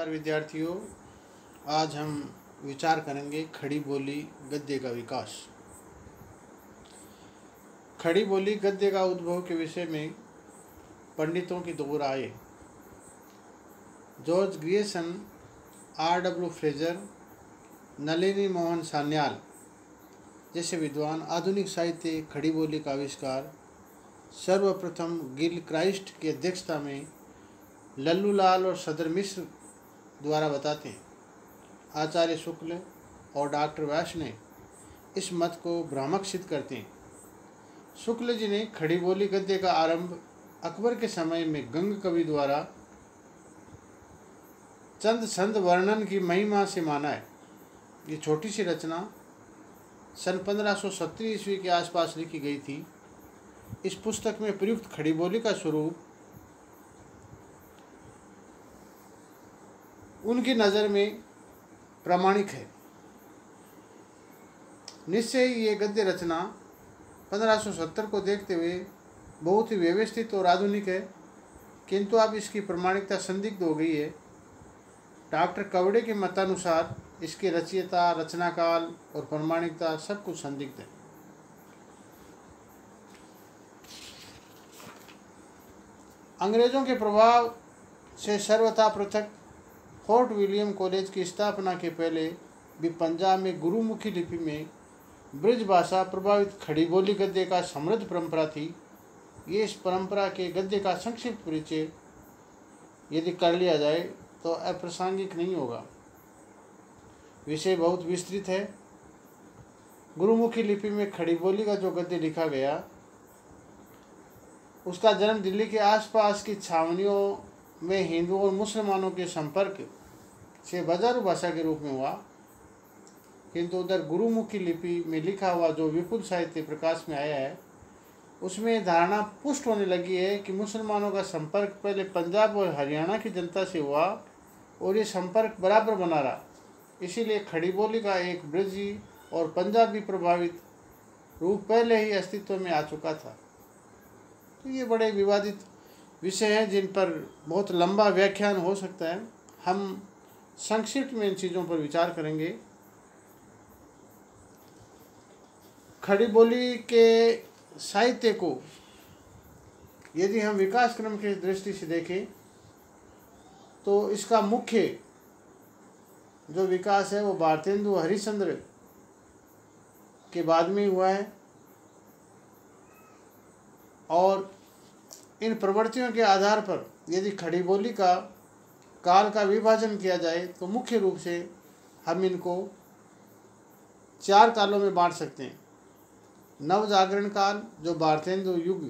नमस्कार विद्यार्थियों, आज हम विचार करेंगे खड़ी बोली गद्य का विकास। खड़ी बोली गद्य का उद्भव के विषय में पंडितों की दो राय। George Grierson, R.W. Fraser, Nalini Mohan Sanyal जैसे विद्वान आधुनिक साहित्य खड़ी बोली का आविष्कार सर्वप्रथम गिलक्राइस्ट की अध्यक्षता में लल्लूलाल और सदर मिश्र द्वारा बताते हैं। आचार्य शुक्ल और डॉक्टर व्यास ने इस मत को भ्रामक सिद्ध करते हैं। शुक्ल जी ने खड़ी बोली गद्य का आरंभ अकबर के समय में गंग कवि द्वारा चंद छंद वर्णन की महिमा से माना है। ये छोटी सी रचना सन 1570 ईस्वी के आसपास लिखी गई थी। इस पुस्तक में प्रयुक्त खड़ी बोली का स्वरूप उनकी नज़र में प्रामाणिक है। निश्चय ही ये गद्य रचना 1570 को देखते हुए बहुत ही व्यवस्थित और आधुनिक है, किंतु अब इसकी प्रामाणिकता संदिग्ध हो गई है। डॉक्टर कवड़े के मतानुसार इसकी रचयिता, रचनाकाल और प्रामाणिकता सब कुछ संदिग्ध है। अंग्रेजों के प्रभाव से सर्वथा पृथक फोर्ट विलियम कॉलेज की स्थापना के पहले भी पंजाब में गुरुमुखी लिपि में ब्रज भाषा प्रभावित खड़ी बोली गद्य का समृद्ध परंपरा थी। ये इस परंपरा के गद्य का संक्षिप्त परिचय यदि कर लिया जाए तो अप्रासंगिक नहीं होगा। विषय बहुत विस्तृत है। गुरुमुखी लिपि में खड़ी बोली का जो गद्य लिखा गया उसका जन्म दिल्ली के आसपास की छावनियों में हिंदुओं और मुसलमानों के संपर्क से बाजारू भाषा के रूप में हुआ, किंतु उधर गुरुमुखी लिपि में लिखा हुआ जो विपुल साहित्य प्रकाश में आया है उसमें धारणा पुष्ट होने लगी है कि मुसलमानों का संपर्क पहले पंजाब और हरियाणा की जनता से हुआ और ये संपर्क बराबर बना रहा। इसीलिए खड़ी बोली का एक ब्रजी और पंजाबी प्रभावित रूप पहले ही अस्तित्व में आ चुका था। तो ये बड़े विवादित विषय हैं जिन पर बहुत लंबा व्याख्यान हो सकता है। हम संक्षिप्त में इन चीज़ों पर विचार करेंगे। खड़ी बोली के साहित्य को यदि हम विकास क्रम की दृष्टि से देखें तो इसका मुख्य जो विकास है वो भारतेंदु हरिश्चंद्र के बाद में हुआ है, और इन प्रवृत्तियों के आधार पर यदि खड़ी बोली का काल का विभाजन किया जाए तो मुख्य रूप से हम इनको 4 कालों में बांट सकते हैं। नवजागरण काल जो भारतेंदु युग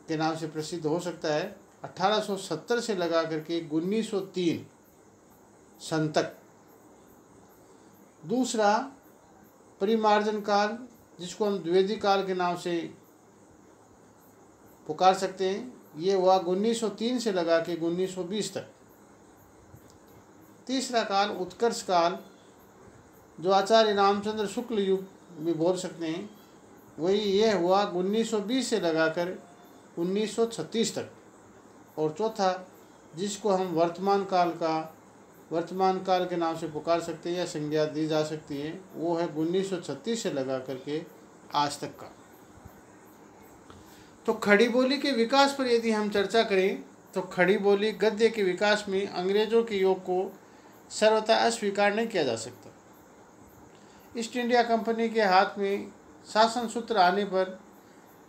के नाम से प्रसिद्ध हो सकता है, 1870 से लगा करके 1903 सन तक। दूसरा परिमार्जन काल जिसको हम द्विवेदी काल के नाम से पुकार सकते हैं, ये हुआ 1903 से लगा के 1920 तक। तीसरा काल उत्कर्ष काल जो आचार्य रामचंद्र शुक्ल युग भी बोल सकते हैं, वही ये हुआ 1920 से लगाकर 1936 तक। और चौथा जिसको हम वर्तमान काल के नाम से पुकार सकते हैं या संज्ञा दी जा सकती है, वो है 1936 से लगा करके आज तक का। तो खड़ी बोली के विकास पर यदि हम चर्चा करें तो खड़ी बोली गद्य के विकास में अंग्रेजों के योग को सर्वथा अस्वीकार नहीं किया जा सकता। ईस्ट इंडिया कंपनी के हाथ में शासन सूत्र आने पर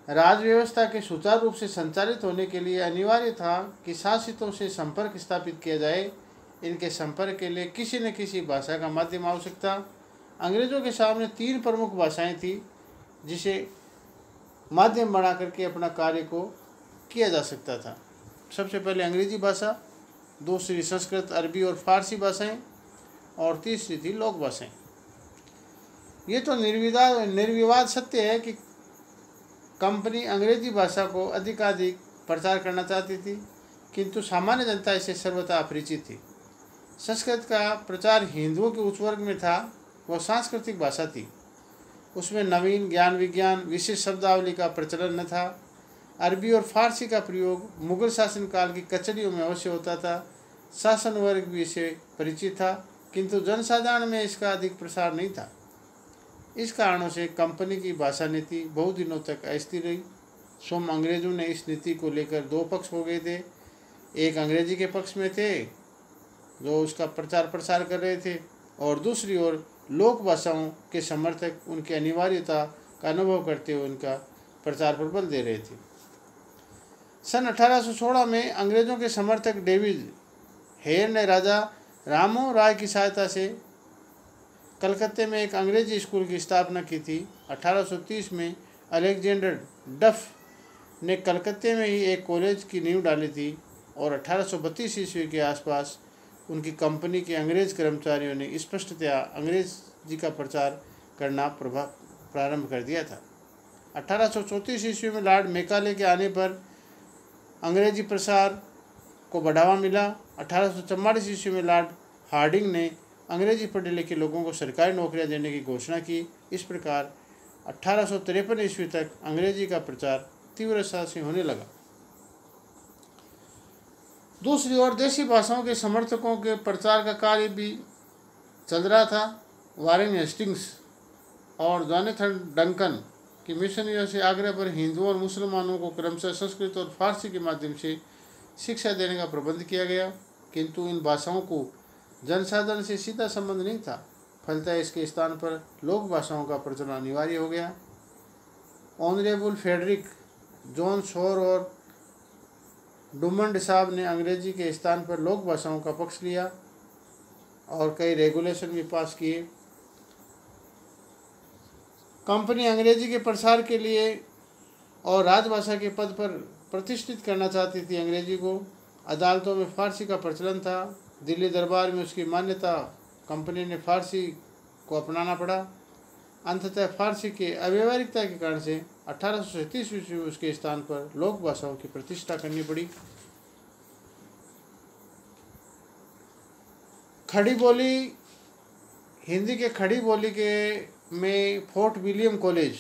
राज व्यवस्था के सुचारू रूप से संचालित होने के लिए अनिवार्य था कि शासितों से संपर्क स्थापित किया जाए। इनके संपर्क के लिए किसी न किसी भाषा का माध्यम आवश्यकता। अंग्रेजों के सामने 3 प्रमुख भाषाएं थी जिसे माध्यम बना करके अपना कार्य को किया जा सकता था। सबसे पहले अंग्रेजी भाषा, दूसरी संस्कृत, अरबी और फारसी भाषाएं, और तीसरी थी लोक भाषाएं। ये तो निर्विवाद सत्य है कि कंपनी अंग्रेजी भाषा को अधिकाधिक प्रचार करना चाहती थी, किंतु सामान्य जनता इससे सर्वथा अपरिचित थी। संस्कृत का प्रचार हिंदुओं के उच्च वर्ग में था। वह सांस्कृतिक भाषा थी। उसमें नवीन ज्ञान विज्ञान विशेष शब्दावली का प्रचलन न था। अरबी और फारसी का प्रयोग मुगल शासन काल की कचहरियों में अवश्य होता था। शासन वर्ग भी इससे परिचित था, किंतु जनसाधारण में इसका अधिक प्रसार नहीं था। इस कारणों से कंपनी की भाषा नीति बहुत दिनों तक अस्थिर रही। स्वयं अंग्रेजों ने इस नीति को लेकर दो पक्ष हो गए थे। एक अंग्रेजी के पक्ष में थे जो उसका प्रचार प्रसार कर रहे थे, और दूसरी ओर लोक भाषाओं के समर्थक उनकी अनिवार्यता का अनुभव करते हुए उनका प्रचार पर बल दे रहे थे। सन 1816 में अंग्रेजों के समर्थक डेविड हेयर ने राजा राममोहन राय की सहायता से कलकत्ते में एक अंग्रेजी स्कूल की स्थापना की थी। 1830 में अलेक्जेंडर डफ ने कलकत्ते में ही एक कॉलेज की नींव डाली थी, और 1832 ईस्वी के आसपास उनकी कंपनी के अंग्रेज कर्मचारियों ने स्पष्टतया अंग्रेजी का प्रचार करना प्रारंभ कर दिया था। 1834 ईस्वी में लॉर्ड मैकाले के आने पर अंग्रेजी प्रसार को बढ़ावा मिला। 1844 ईस्वी में लॉर्ड हार्डिंग ने अंग्रेजी पढ़े लिखे लोगों को सरकारी नौकरियां देने की घोषणा की। इस प्रकार 1853 ईस्वी तक अंग्रेजी का प्रचार तीव्रता से होने लगा। दूसरी ओर देशी भाषाओं के समर्थकों के प्रचार का कार्य भी चल रहा था। वारेन हेस्टिंग्स और जोनाथन डंकन की मिशनरियों से आग्रह पर हिंदुओं और मुसलमानों को क्रमशः संस्कृत और फारसी के माध्यम से शिक्षा देने का प्रबंध किया गया, किंतु इन भाषाओं को जनसाधारण से सीधा संबंध नहीं था। फलतः इसके स्थान पर लोक भाषाओं का प्रचलन अनिवार्य हो गया। ऑनरेबल फ्रेडरिक जॉन शोर और डुमंड साहब ने अंग्रेजी के स्थान पर लोक भाषाओं का पक्ष लिया और कई रेगुलेशन भी पास किए। कंपनी अंग्रेजी के प्रसार के लिए और राजभाषा के पद पर प्रतिष्ठित करना चाहती थी अंग्रेजी को। अदालतों में फारसी का प्रचलन था। दिल्ली दरबार में उसकी मान्यता कंपनी ने फारसी को अपनाना पड़ा। अंततः फारसी के अव्यवहारिकता के कारण से 1837 ईस्वी में उसके स्थान पर लोक भाषाओं की प्रतिष्ठा करनी पड़ी। खड़ी बोली हिंदी के खड़ी बोली के में फोर्ट विलियम कॉलेज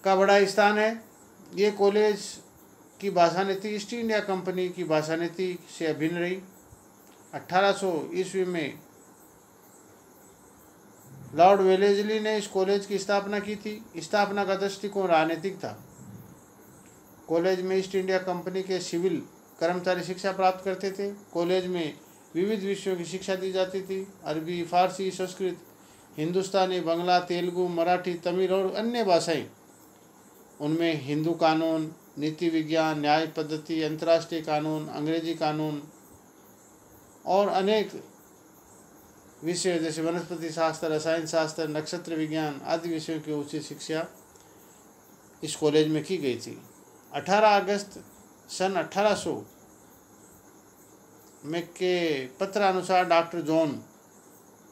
का बड़ा स्थान है। ये कॉलेज की भाषा नीति ईस्ट इंडिया कंपनी की भाषा नीति से अभिन्न रही। 1800 ईस्वी में लॉर्ड वेलेस्ली ने इस कॉलेज की स्थापना की थी। स्थापना का दृष्टिकोण राजनीतिक था। कॉलेज में ईस्ट इंडिया कंपनी के सिविल कर्मचारी शिक्षा प्राप्त करते थे। कॉलेज में विविध विषयों की शिक्षा दी जाती थी। अरबी, फारसी, संस्कृत, हिंदुस्तानी, बांग्ला, तेलुगु, मराठी, तमिल और अन्य भाषाएं। उनमें हिंदू कानून, नीति विज्ञान, न्याय पद्धति, अंतर्राष्ट्रीय कानून, अंग्रेजी कानून और अनेक विषय जैसे वनस्पति शास्त्र, रसायन शास्त्र, नक्षत्र विज्ञान आदि विषयों की उचित शिक्षा इस कॉलेज में की गई थी। 18 अगस्त सन 1800 में के पत्र अनुसार डॉक्टर जॉन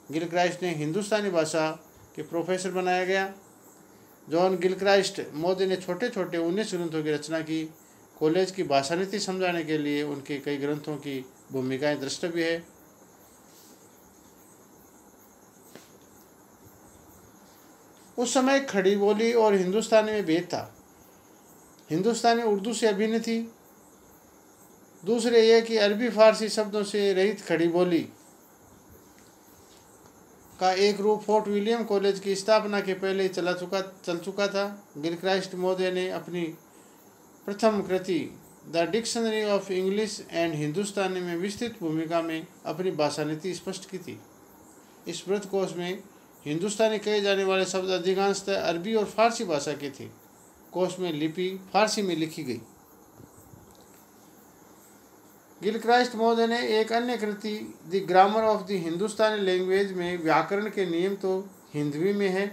गिलक्राइस्ट ने हिंदुस्तानी भाषा के प्रोफेसर बनाया गया। जॉन गिलक्राइस्ट मोदी ने छोटे छोटे 19 ग्रंथों की रचना की। कॉलेज की भाषा नीति समझाने के लिए उनके कई ग्रंथों की भूमिकाएं द्रष्टव्य है। उस समय खड़ी बोली और हिंदुस्तानी में भेद था। हिंदुस्तानी उर्दू से अभिन्न थी। दूसरे यह कि अरबी फारसी शब्दों से रहित खड़ी बोली का एक रूप फोर्ट विलियम कॉलेज की स्थापना के पहले ही चल चुका था। गिलक्राइस्ट महोदय ने अपनी प्रथम कृति the Dictionary of English and Hindustani में विस्तृत भूमिका में अपनी भाषा नीति स्पष्ट की थी। इस वृत्तकोश में हिंदुस्तानी कहे जाने वाले शब्द अधिकांशतः अरबी और फारसी भाषा के थे। कोश में लिपि फारसी में लिखी गई। गिलक्राइस्ट महोदय ने एक अन्य कृति the Grammar of the Hindustani Language में व्याकरण के नियम तो हिंदवी में है।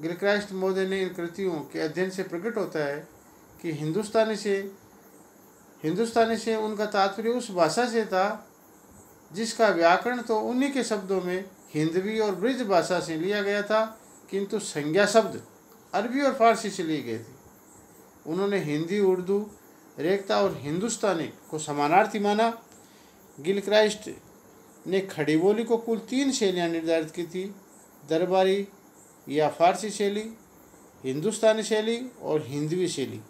गिलक्राइस्ट महोदय ने इन कृतियों के अध्ययन से प्रकट होता है कि हिंदुस्तानी से उनका तात्पर्य उस भाषा से था जिसका व्याकरण तो उन्हीं के शब्दों में हिंदवी और ब्रिज भाषा से लिया गया था, किंतु संज्ञा शब्द अरबी और फारसी से लिए गए थे। उन्होंने हिंदी, उर्दू, रेखता और हिंदुस्तानी को समानार्थी माना। गिलक्राइस्ट ने खड़ी बोली को कुल 3 शैलियाँ निर्धारित की थी: दरबारी या फारसी शैली, हिंदुस्तानी शैली और हिंदवी शैली।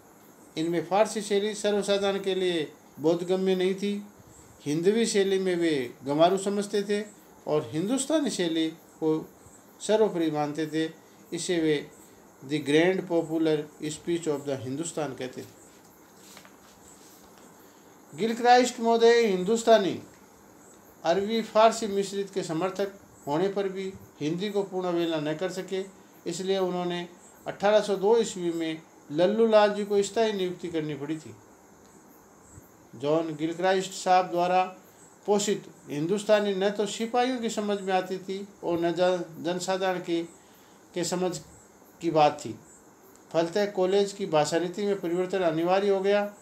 इनमें फारसी शैली सर्वसाधारण के लिए बोधगम्य नहीं थी। हिंदवी शैली में वे गंवारू समझते थे और हिंदुस्तानी शैली को सर्वोपरि मानते थे। इसे way the grand popular speech of the Hindustan कहते थे। गिलक्राइस्ट महोदय हिंदुस्तानी, अरबी, फारसी मिश्रित के समर्थक होने पर भी हिंदी को पूर्ण अवहेलना न कर सके, इसलिए उन्होंने 1802 ईस्वी में लल्लू लाल जी को स्थायी नियुक्ति करनी पड़ी थी। जॉन गिलक्राइस्ट साहब द्वारा पोषित हिंदुस्तानी न तो सिपाहियों की समझ में आती थी और न जनसाधारण के समझ की बात थी। फलतः कॉलेज की भाषा नीति में परिवर्तन अनिवार्य हो गया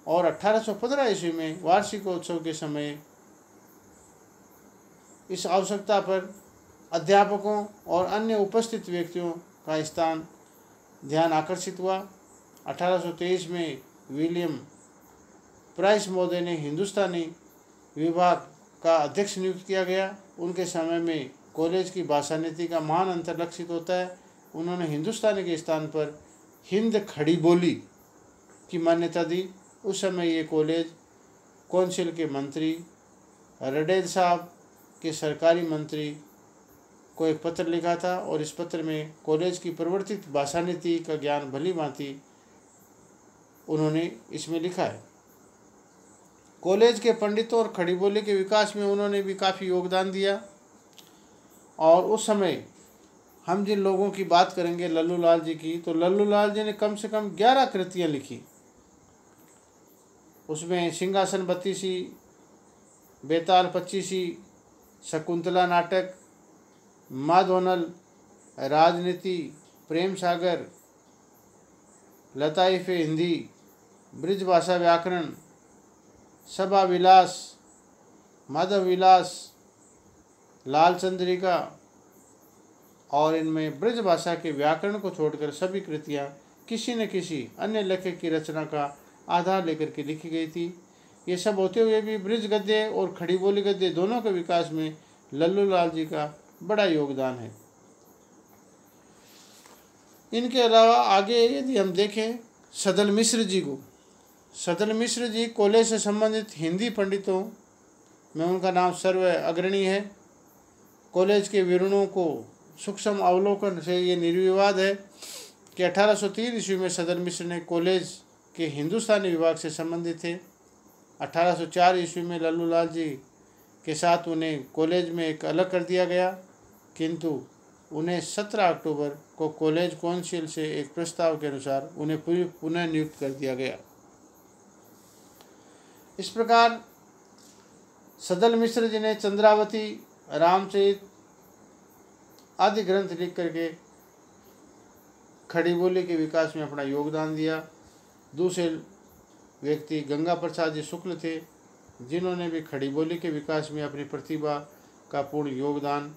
और 1815 ईस्वी में वार्षिकोत्सव के समय इस आवश्यकता पर अध्यापकों और अन्य उपस्थित व्यक्तियों का स्थान ध्यान आकर्षित हुआ। 1823 में विलियम प्राइस महोदय ने हिंदुस्तानी विभाग का अध्यक्ष नियुक्त किया गया। उनके समय में कॉलेज की भाषा नीति का महान अंतर लक्षित होता है। उन्होंने हिंदुस्तानी के स्थान पर हिंद खड़ी बोली की मान्यता दी। उस समय ये कॉलेज कौंसिल के मंत्री रडेद साहब के सरकारी मंत्री को एक पत्र लिखा था और इस पत्र में कॉलेज की परिवर्तित भाषा नीति का ज्ञान भली भांति उन्होंने इसमें लिखा है। कॉलेज के पंडितों और खड़ी बोली के विकास में उन्होंने भी काफ़ी योगदान दिया। और उस समय हम जिन लोगों की बात करेंगे लल्लू लाल जी की, तो लल्लू लाल जी ने कम से कम 11 कृतियाँ लिखी। उसमें सिंहासन 32, बेताल 25, शकुंतला नाटक, माधवनल, राजनीति, प्रेम सागर, लताइफ हिंदी, ब्रिजभाषा व्याकरण, सभा विलास, माधव विलास, लाल चंद्रिका, और इनमें ब्रिजभाषा के व्याकरण को छोड़कर सभी कृतियाँ किसी न किसी अन्य लेखक की रचना का आधार लेकर के लिखी गई थी। ये सब होते हुए भी ब्रिज गद्य और खड़ी बोली गद्य दोनों के विकास में लल्लू लाल जी का बड़ा योगदान है। इनके अलावा आगे यदि हम देखें सदल मिश्र जी को, सदल मिश्र जी कॉलेज से संबंधित हिंदी पंडितों में उनका नाम सर्व अग्रणी है। कॉलेज के विवरणों को सूक्ष्म अवलोकन से ये निर्विवाद है कि 1803 ईस्वी में सदल मिश्र ने कॉलेज के हिंदुस्तानी विभाग से संबंधित थे। 1804 ईस्वी में लल्लू लाल जी के साथ उन्हें कॉलेज में एक अलग कर दिया गया, किंतु उन्हें 17 अक्टूबर को कॉलेज कौंसिल से एक प्रस्ताव के अनुसार उन्हें पुनः नियुक्त कर दिया गया। इस प्रकार सदल मिश्र जी ने चंद्रावती, रामचरित आदि ग्रंथ लिख करके खड़ी बोली के विकास में अपना योगदान दिया। दूसरे व्यक्ति गंगा प्रसाद जी शुक्ल थे, जिन्होंने भी खड़ी बोली के विकास में अपनी प्रतिभा का पूर्ण योगदान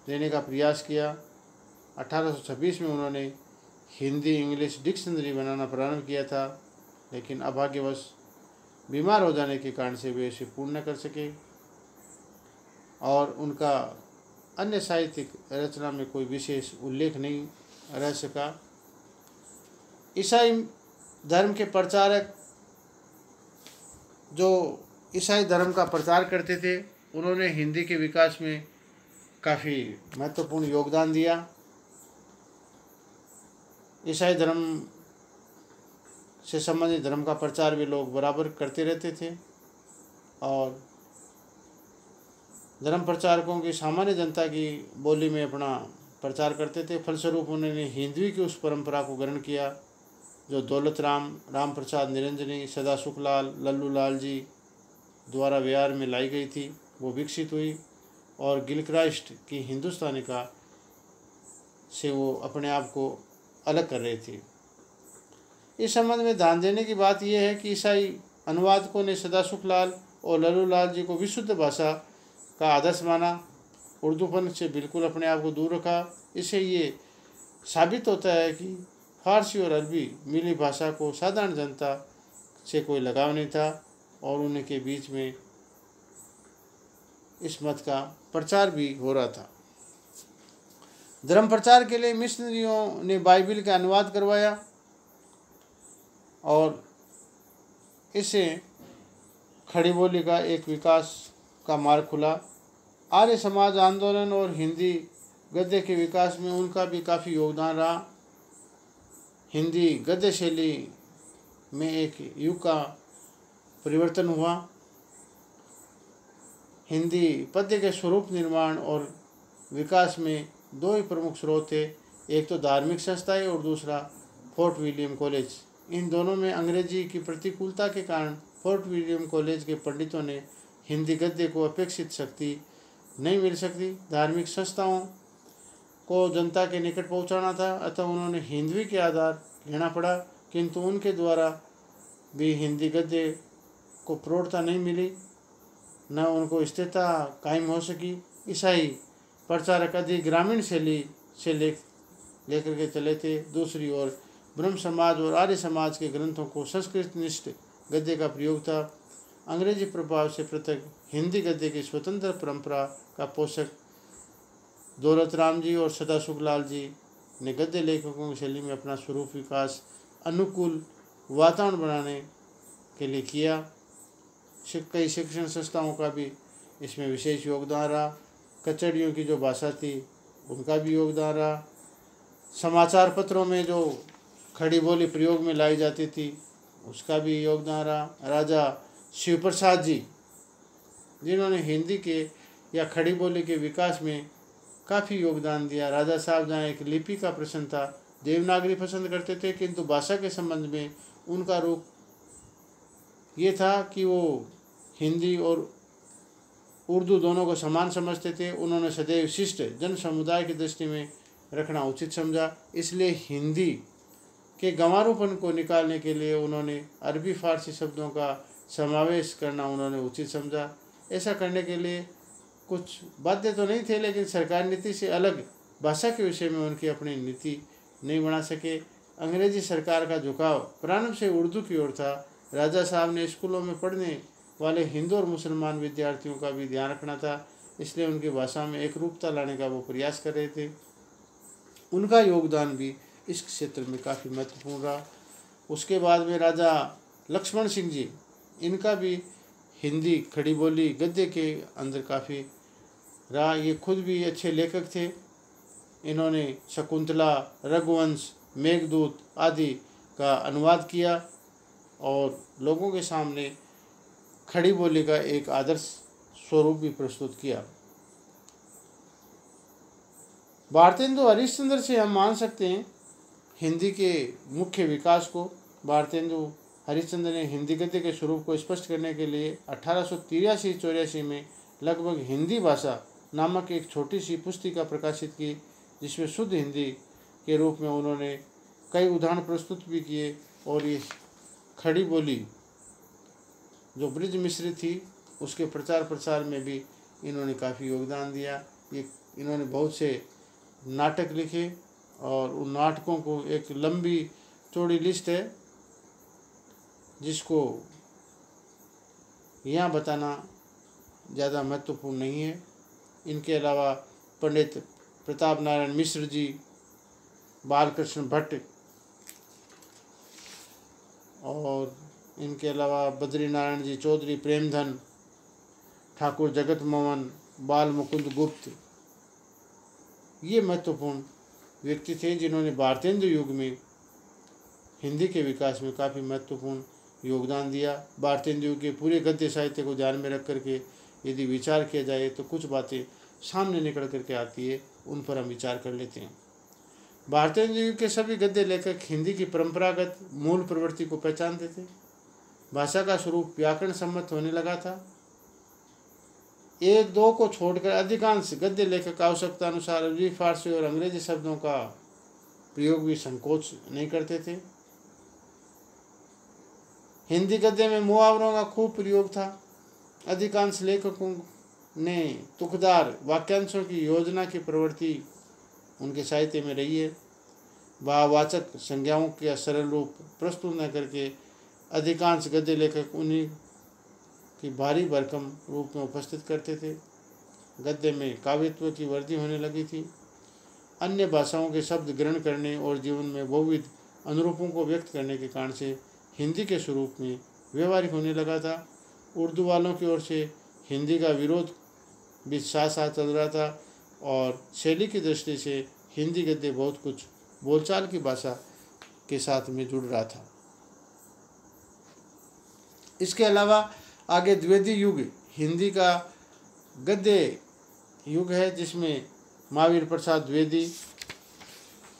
देने का प्रयास किया। 1826 में उन्होंने हिंदी इंग्लिश डिक्शनरी बनाना प्रारंभ किया था, लेकिन अभाग्यवश बीमार हो जाने के कारण से वे इसे पूर्ण न कर सके और उनका अन्य साहित्यिक रचना में कोई विशेष उल्लेख नहीं रह सका। ईसाई धर्म के प्रचारक जो ईसाई धर्म का प्रचार करते थे, उन्होंने हिंदी के विकास में काफ़ी महत्वपूर्ण योगदान दिया। ईसाई धर्म से संबंधित धर्म का प्रचार भी लोग बराबर करते रहते थे और धर्म प्रचारकों की सामान्य जनता की बोली में अपना प्रचार करते थे। फलस्वरूप उन्होंने हिंदवी की उस परंपरा को ग्रहण किया जो दौलत राम, राम प्रसाद निरंजनी, सदा सुखलाल, लल्लू लाल जी द्वारा व्यवहार में लाई गई थी, वो विकसित हुई और गिलक्राइस्ट की हिंदुस्तानी का से वो अपने आप को अलग कर रहे थे। इस संबंध में ध्यान देने की बात यह है कि ईसाई अनुवादकों ने सदा सुखलाल और लल्लू लाल जी को विशुद्ध भाषा का आदर्श माना, उर्दूपन से बिल्कुल अपने आप को दूर रखा। इससे ये साबित होता है कि फारसी और अरबी मिली भाषा को साधारण जनता से कोई लगाव नहीं था और उनके बीच में इस मत का प्रचार भी हो रहा था। धर्म प्रचार के लिए मिशनरियों ने बाइबिल का अनुवाद करवाया और इसे खड़ी बोली का एक विकास का मार्ग खुला। आर्य समाज आंदोलन और हिंदी गद्य के विकास में उनका भी काफ़ी योगदान रहा। हिंदी गद्य शैली में एक युग का परिवर्तन हुआ। हिंदी पद्य के स्वरूप निर्माण और विकास में दो ही प्रमुख स्रोत थे, एक तो धार्मिक संस्थाएं और दूसरा फोर्ट विलियम कॉलेज। इन दोनों में अंग्रेजी की प्रतिकूलता के कारण फोर्ट विलियम कॉलेज के पंडितों ने हिंदी गद्य को अपेक्षित शक्ति नहीं मिल सकती। धार्मिक संस्थाओं को जनता के निकट पहुंचाना था, अतः उन्होंने हिंदवी के आधार लेना पड़ा, किंतु उनके द्वारा भी हिंदी गद्य को प्रौढ़ता नहीं मिली, न उनको स्थिरता कायम हो सकी। ईसाई प्रचारक अधिक ग्रामीण शैली से लेकर के चले थे। दूसरी ओर ब्रह्म समाज और आर्य समाज के ग्रंथों को संस्कृत निष्ठ गद्य का प्रयोग था। अंग्रेजी प्रभाव से पृथक हिंदी गद्य की स्वतंत्र परंपरा का पोषक दौलत राम जी और सदाशिव लाल जी ने गद्य लेखकों की शैली में अपना स्वरूप विकास अनुकूल वातावरण बनाने के लिए किया। कई शिक्षण संस्थाओं का भी इसमें विशेष योगदान रहा। कचहरियों की जो भाषा थी उनका भी योगदान रहा। समाचार पत्रों में जो खड़ी बोली प्रयोग में लाई जाती थी उसका भी योगदान रहा। राजा शिवप्रसाद जी, जिन्होंने हिंदी के या खड़ी बोली के विकास में काफ़ी योगदान दिया। राजा साहब जहाँ एक लिपि का प्रश्न था, देवनागरी पसंद करते थे, किंतु भाषा के संबंध में उनका रुख ये था कि वो हिंदी और उर्दू दोनों को समान समझते थे। उन्होंने सदैव शिष्ट जन समुदाय की दृष्टि में रखना उचित समझा, इसलिए हिंदी के गंवारूपन को निकालने के लिए उन्होंने अरबी फारसी शब्दों का समावेश करना उन्होंने उचित समझा। ऐसा करने के लिए कुछ बाध्य तो नहीं थे, लेकिन सरकारी नीति से अलग भाषा के विषय में उनकी अपनी नीति नहीं बना सके। अंग्रेजी सरकार का झुकाव प्रारंभ से उर्दू की ओर था। राजा साहब ने स्कूलों में पढ़ने वाले हिंदू और मुसलमान विद्यार्थियों का भी ध्यान रखना था, इसलिए उनकी भाषा में एक रूपता लाने का वो प्रयास कर रहे थे। उनका योगदान भी इस क्षेत्र में काफ़ी महत्वपूर्ण रहा। उसके बाद में राजा लक्ष्मण सिंह जी, इनका भी हिंदी खड़ी बोली गद्य के अंदर काफ़ी रहा। ये खुद भी अच्छे लेखक थे। इन्होंने शकुंतला, रघुवंश, मेघदूत आदि का अनुवाद किया और लोगों के सामने खड़ी बोली का एक आदर्श स्वरूप भी प्रस्तुत किया। भारतेंदु हरिश्चंद्र से हम मान सकते हैं हिंदी के मुख्य विकास को। भारतेंदु हरिश्चंद्र ने हिंदी गद्य के स्वरूप को स्पष्ट करने के लिए 1883-84 में लगभग हिंदी भाषा नामक एक छोटी सी पुस्तिका प्रकाशित की, जिसमें शुद्ध हिंदी के रूप में उन्होंने कई उदाहरण प्रस्तुत भी किए। और ये खड़ी बोली जो ब्रिज मिश्रित थी उसके प्रचार प्रसार में भी इन्होंने काफ़ी योगदान दिया। इन्होंने बहुत से नाटक लिखे और उन नाटकों को एक लंबी चौड़ी लिस्ट है जिसको यहाँ बताना ज़्यादा महत्वपूर्ण नहीं है। इनके अलावा पंडित प्रताप नारायण मिश्र जी, बालकृष्ण भट्ट और इनके अलावा बद्री नारायण जी चौधरी, प्रेमधन, ठाकुर जगत मोहन, बाल मुकुंद गुप्त, ये महत्वपूर्ण व्यक्ति थे जिन्होंने भारतेंदु युग में हिंदी के विकास में काफ़ी महत्वपूर्ण योगदान दिया। भारतेंदु युग के पूरे गद्य साहित्य को ध्यान में रख करके यदि विचार किया जाए तो कुछ बातें सामने निकल करके आती है, उन पर हम विचार कर लेते हैं। भारतेंदु युग के सभी गद्य लेखक हिंदी की परंपरागत मूल प्रवृत्ति को पहचानते थे। भाषा का स्वरूप व्याकरण सम्मत होने लगा था। एक दो को छोड़कर अधिकांश गद्य लेखक आवश्यकता अनुसार अरबी, फारसी और अंग्रेजी शब्दों का प्रयोग भी संकोच नहीं करते थे। हिंदी गद्य में मुहावरों का खूब प्रयोग था। अधिकांश लेखकों ने तुकदार वाक्यांशों की योजना की प्रवृत्ति उनके साहित्य में रही है। भाववाचक संज्ञाओं के सरल रूप प्रस्तुत न करके अधिकांश गद्य लेखक उन्हीं की भारी भरकम रूप में उपस्थित करते थे। गद्य में काव्यत्व की वृद्धि होने लगी थी। अन्य भाषाओं के शब्द ग्रहण करने और जीवन में बहुविध अनुरूपों को व्यक्त करने के कारण से हिंदी के स्वरूप में व्यवहारिक होने लगा था। उर्दू वालों की ओर से हिंदी का विरोध भी साथ साथ चल रहा था और शैली की दृष्टि से हिंदी गद्य बहुत कुछ बोलचाल की भाषा के साथ में जुड़ रहा था। इसके अलावा आगे द्विवेदी युग हिंदी का गद्य युग है, जिसमें महावीर प्रसाद द्विवेदी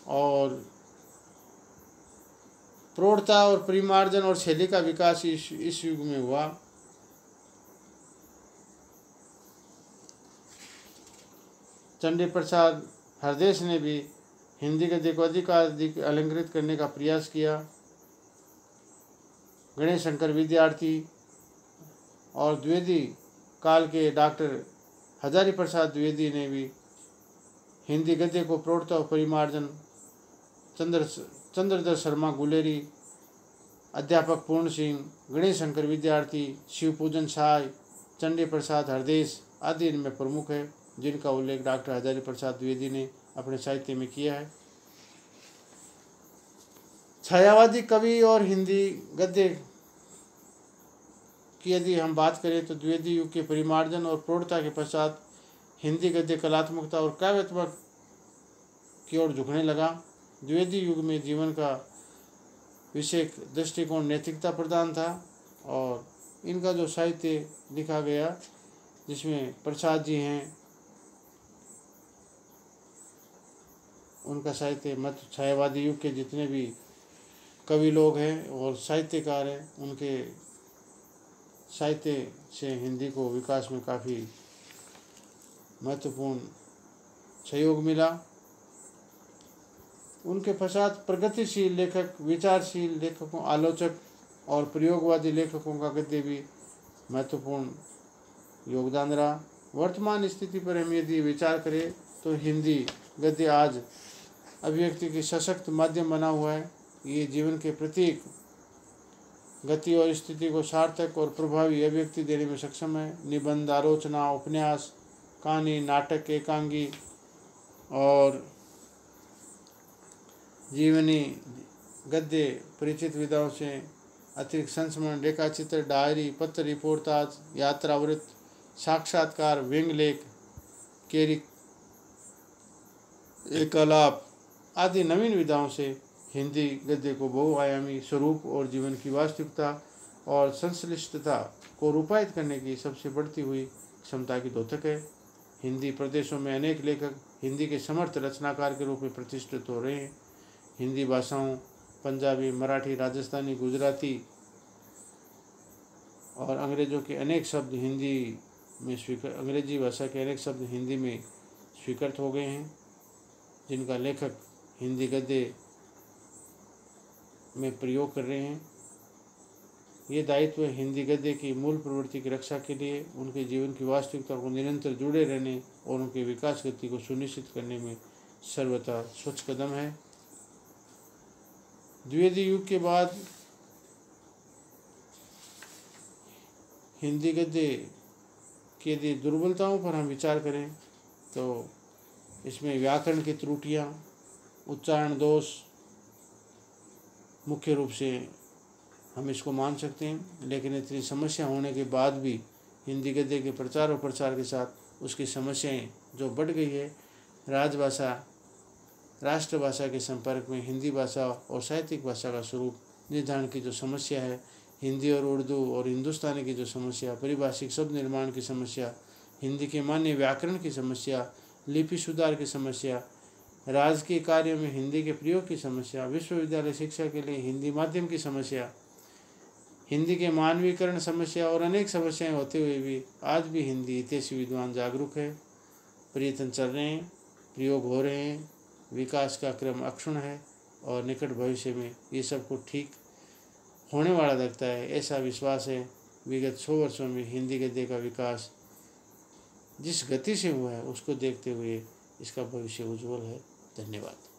और प्रौढ़ता और परिमार्जन और शैली का विकास इस युग में हुआ। चंडी प्रसाद हरदेश ने भी हिंदी गद्य को अधिक अलंकृत करने का प्रयास किया। गणेश शंकर विद्यार्थी और द्विवेदी काल के डॉक्टर हजारी प्रसाद द्विवेदी ने भी हिंदी गद्य को प्रौढ़ता और परिमार्जन, चंद्रधर शर्मा गुलेरी, अध्यापक पूर्ण सिंह, गणेश शंकर विद्यार्थी, शिव पूजन साय, चंडी प्रसाद हरदेश आदि इनमें प्रमुख है, जिनका उल्लेख डॉक्टर हजारी प्रसाद द्विवेदी ने अपने साहित्य में किया है। छायावादी कवि और हिंदी गद्य की यदि हम बात करें तो द्विवेदी युग के परिमार्जन और प्रौढ़ता के पश्चात हिंदी गद्य कलात्मकता और काव्यात्मक की ओर झुकने लगा। द्विवेदी युग में जीवन का विषय दृष्टिकोण नैतिकता प्रधान था और इनका जो साहित्य लिखा गया, जिसमें प्रसाद जी हैं, उनका साहित्य मत छायावादी युग के जितने भी कवि लोग हैं और साहित्यकार हैं, उनके साहित्य से हिंदी को विकास में काफ़ी महत्वपूर्ण सहयोग मिला। उनके पश्चात प्रगतिशील लेखक, विचारशील लेखकों, आलोचक और प्रयोगवादी लेखकों का गद्य भी महत्वपूर्ण योगदान रहा। वर्तमान स्थिति पर हम यदि विचार करें तो हिंदी गद्य आज अभिव्यक्ति की सशक्त माध्यम बना हुआ है। ये जीवन के प्रत्येक गति और स्थिति को सार्थक और प्रभावी अभिव्यक्ति देने में सक्षम है। निबंध, आलोचना, उपन्यास, कहानी, नाटक, एकांगी और जीवनी गद्य परिचित विधाओं से अतिरिक्त संस्मरण, रेखाचित्र, डायरी, पत्र, रिपोर्टाज, यात्रावृत्त, साक्षात्कार, व्यंग लेख, केरिक, एकलाप आदि नवीन विधाओं से हिंदी गद्य को बहुआयामी स्वरूप और जीवन की वास्तविकता और संश्लिष्टता को रूपायित करने की सबसे बढ़ती हुई क्षमता की द्योतक है। हिंदी प्रदेशों में अनेक लेखक हिंदी के समर्थ रचनाकार के रूप में प्रतिष्ठित हो रहे हैं। हिंदी भाषाओं पंजाबी, मराठी, राजस्थानी, गुजराती और अंग्रेजों के अनेक शब्द हिंदी में अंग्रेजी भाषा के अनेक शब्द हिंदी में स्वीकृत हो गए हैं, जिनका लेखक हिंदी गद्य में प्रयोग कर रहे हैं। ये दायित्व हिंदी गद्य की मूल प्रवृत्ति की रक्षा के लिए उनके जीवन की वास्तविकता को निरंतर जुड़े रहने और उनके विकास गति को सुनिश्चित करने में सर्वथा स्वच्छ कदम है। द्विवेदी युग के बाद हिंदी गद्य की यदि दुर्बलताओं पर हम विचार करें तो इसमें व्याकरण की त्रुटियाँ, उच्चारण दोष मुख्य रूप से हम इसको मान सकते हैं। लेकिन इतनी समस्या होने के बाद भी हिंदी गद्य के प्रचार और प्रसार के साथ उसकी समस्याएं जो बढ़ गई है, राजभाषा, राष्ट्रभाषा के संपर्क में हिंदी भाषा और साहित्यिक भाषा का स्वरूप निर्धारण की जो समस्या है, हिंदी और उर्दू और हिंदुस्तानी की जो समस्या, पारिभाषिक शब्द निर्माण की समस्या, हिंदी के मान्य व्याकरण की समस्या, लिपि सुधार की समस्या, राजकीय कार्यों में हिंदी के प्रयोग की समस्या, विश्वविद्यालय शिक्षा के लिए हिंदी माध्यम की समस्या, हिंदी के मानवीकरण समस्या और अनेक समस्याएं होते हुए भी आज भी हिंदी हितैषी विद्वान जागरूक है, प्रयत्न चल रहे हैं, प्रयोग हो रहे हैं, विकास का क्रम अक्षुण्ण है और निकट भविष्य में ये सब कुछ ठीक होने वाला लगता है, ऐसा विश्वास है। विगत 100 वर्षों में हिंदी गद्य का विकास जिस गति से हुआ है उसको देखते हुए इसका भविष्य उज्ज्वल है। धन्यवाद।